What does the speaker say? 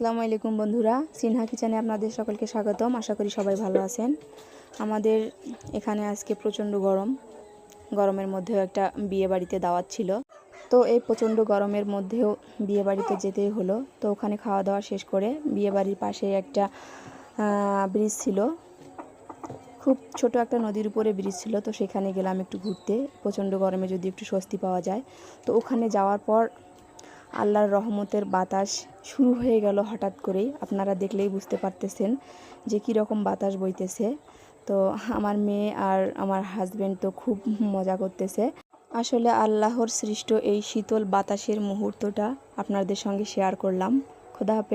আসসালামু আলাইকুম বন্ধুরা, সিনহা কিচেনে আপনাদের সকলকে স্বাগতম। আশা করি সবাই ভালো আছেন। আমাদের এখানে আজকে প্রচণ্ড গরমের মধ্যেও একটা বিয়ে বাড়িতে দাওয়াত ছিল। তো এই প্রচণ্ড গরমের মধ্যেও বিয়ে বাড়িতে যেতেই হলো। তো ওখানে খাওয়া দাওয়া শেষ করে বিয়ে বাড়ির পাশে একটা ব্রিজ ছিল, খুব ছোট একটা নদীর উপরে ব্রিজ ছিল। তো সেখানে গেলাম একটু ঘুরতে, প্রচণ্ড গরমে যদি একটু স্বস্তি পাওয়া যায়। তো ওখানে যাওয়ার পর আল্লাহর রহমতের বাতাস শুরু হয়ে গেল হঠাৎ করেই। আপনারা দেখলেই বুঝতে পারতেছেন যে কীরকম বাতাস বইতেছে। তো আমার মেয়ে আর আমার হাজব্যান্ড তো খুব মজা করতেছে। আসলে আল্লাহর সৃষ্ট এই শীতল বাতাসের মুহূর্তটা আপনাদের সঙ্গে শেয়ার করলাম। খোদা হাফেজ।